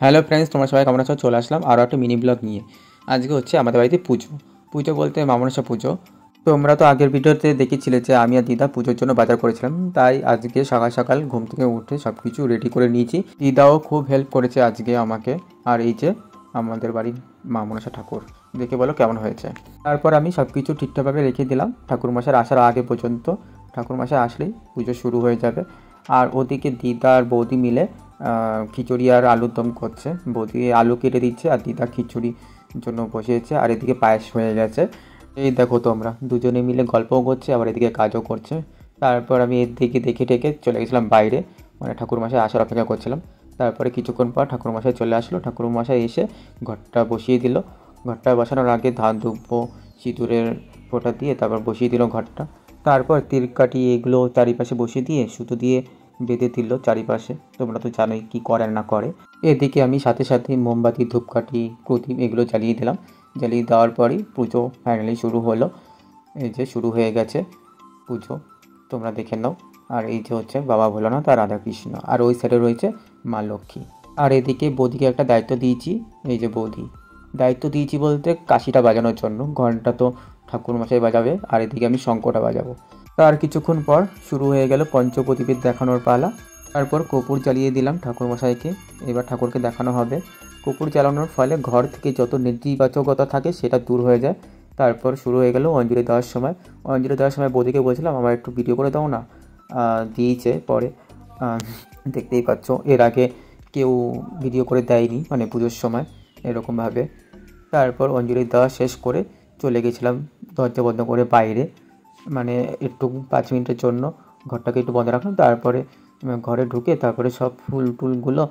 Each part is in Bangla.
হ্যালো ফ্রেন্ডস, তোমরা সবাই কেমন আছো? চলে আসলাম আরও একটা মিনি ব্লগ নিয়ে। আজকে হচ্ছে আমাদের বাড়িতে পুজো বলতে মা মনসা পুজো। তোমরা তো আগের ভিডিওতে দেখেছিলে যে আমি আর দিদা পুজোর জন্য বাজার করেছিলাম, তাই আজকে সকাল সকাল ঘুম থেকে উঠে সব কিছু রেডি করে নিয়েছি। দিদাও খুব হেল্প করেছে আজকে আমাকে। আর এই যে আমাদের বাড়ির মা মনসা ঠাকুর, দেখে বলো কেমন হয়েছে। তারপর আমি সব কিছু ঠিকঠাকভাবে রেখে দিলাম ঠাকুরমশাই আসার আগে পর্যন্ত। ঠাকুরমশাই আসলেই পুজো শুরু হয়ে যাবে। আর ওদিকে দিদা আর বৌদি মিলে খিচুড়ি আর আলুর দম করছে। বৌদি আলু কেটে দিচ্ছে আর দিদা খিচুড়ির জন্য বসিয়েছে। আর এদিকে পায়েস হয়ে গেছে। এই দেখো তোমরা দুজনে মিলে গল্পও করছে, আবার এদিকে কাজও করছে। তারপর আমি এদিকে দেখে টেকে চলে গেছিলাম বাইরে, মানে ঠাকুরমশাই আসার অপেক্ষা করছিলাম। তারপরে কিছুক্ষণ পর ঠাকুরমশাই চলে আসলো। ঠাকুরমশাই এসে ঘরটা বসিয়ে দিল। ঘরটা বসানোর আগে ধান ধূপ সিঁদুরের ফোঁটা দিয়ে তারপর বসিয়ে দিল ঘরটা। তারপর তিলকাঠি এগুলো চারিপাশে বসিয়ে দিয়ে সুতো দিয়ে বেঁধে দিল চারিপাশে। তোমরা তো জানোই কী করে না করে। এদিকে আমি সাথে সাথে মোমবাতি ধূপকাঠি প্রদীপ এগুলো জ্বালিয়ে দিলাম। জ্বালিয়ে দেওয়ার পরই পুজো ফাইনালি শুরু হলো। এই যে শুরু হয়ে গেছে পুজো, তোমরা দেখে নাও। আর এই যে হচ্ছে বাবা ভোলানাথ আর রাধাকৃষ্ণ, আর ওই সাইডে রয়েছে মা লক্ষ্মী। আর এদিকে বৌদিকে একটা দায়িত্ব দিয়েছি। এই যে বৌদি দায়িত্ব দিয়েছি বলতে কাশিটা বাজানোর জন্য। ঘন্টা তো ঠাকুরমশাই বাজাবে আর এদিকে আমি শঙ্খটা বাজাবো। তার কিছুক্ষণ পর শুরু হয়ে গেল পঞ্চপ্রদীপের দেখানোর পালা। তারপর কর্পূর জ্বালিয়ে দিলাম ঠাকুরমশাইকে। এবার ঠাকুরকে দেখানো হবে। কর্পূর জ্বালানোর ফলে ঘর থেকে যত নেতিবাচকতা থাকে সেটা দূর হয়ে যায়। তারপর শুরু হয়ে গেল অঞ্জলি দেওয়ার সময়। অঞ্জলি দেওয়ার সময় বৌদিকে বলছিলাম আমার একটু ভিডিও করে দাও না। দিয়েছে পরে, দেখতেই পাচ্ছ। এর আগে কেউ ভিডিও করে দেয়নি, মানে পুজোর সময় এরকমভাবে। তারপর অঞ্জলি দেওয়া শেষ করে চলে গেছিলাম দরজা বন্ধ করে বাইরে, মানে একটু 5 মিনিটের জন্য ঘরটাকে একটু বন্ধ রাখলাম। তারপরে ঘরে ঢুকে তারপরে সব ফুল টুলগুলো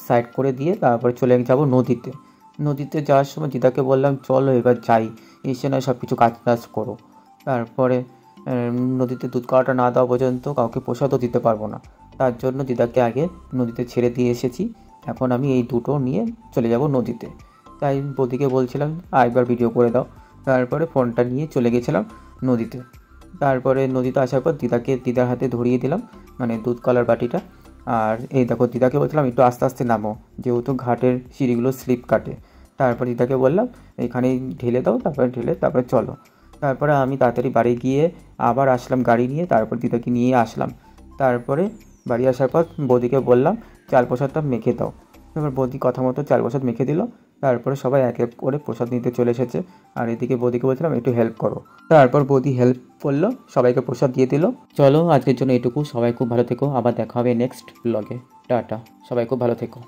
সাইড করে দিয়ে তারপরে চলে যাব নদীতে। নদীতে যাওয়ার সময় দিদাকে বললাম চলো এবার যাই, এসে নয় সব কিছু কাজ টাজ করো। তারপরে নদীতে দুধ খাওয়াটা না দেওয়া পর্যন্ত কাউকে প্রসাদও দিতে পারবো না। তার জন্য দিদাকে আগে নদীতে ছেড়ে দিয়ে এসেছি। এখন আমি এই দুটো নিয়ে চলে যাব নদীতে। তাই বৌদিকে বলছিলাম একবার ভিডিও করে দাও। তারপরে ফোনটা নিয়ে চলে গেছিলাম নদীতে। তারপরে নদীতে আসার পর দিদার হাতে ধরিয়ে দিলাম, মানে দুধ কলার বাটিটা। আর এই দেখো দিদাকে বলছিলাম একটু আস্তে আস্তে নামো, যেহেতু ঘাটের সিঁড়িগুলো স্লিপ কাটে। তারপর দিদাকে বললাম এখানেই ঢেলে দাও, তারপরে চলো। তারপরে আমি তাড়াতাড়ি বাড়ি গিয়ে আবার আসলাম গাড়ি নিয়ে। তারপর দিদাকে নিয়ে আসলাম। তারপরে বাড়ি আসার পর বৌদিকে বললাম চাল প্রসাদটা মেখে দাও। এবার বৌদি কথা মতো চাল প্রসাদ মেখে দিল। তারপরে সবাই এক এক করে প্রসাদ নিতে চলে এসেছে। আর এদিকে বৌদিকে বলছিলাম একটু হেল্প করো। তারপর বৌদি হেল্প করলো, সবাইকে প্রসাদ দিয়ে দিল। চলো আজকের জন্য এটুকু। সবাই খুব ভালো থেকো, আবার দেখা হবে নেক্সট ব্লগে। টাটা, সবাই খুব ভালো থেকো।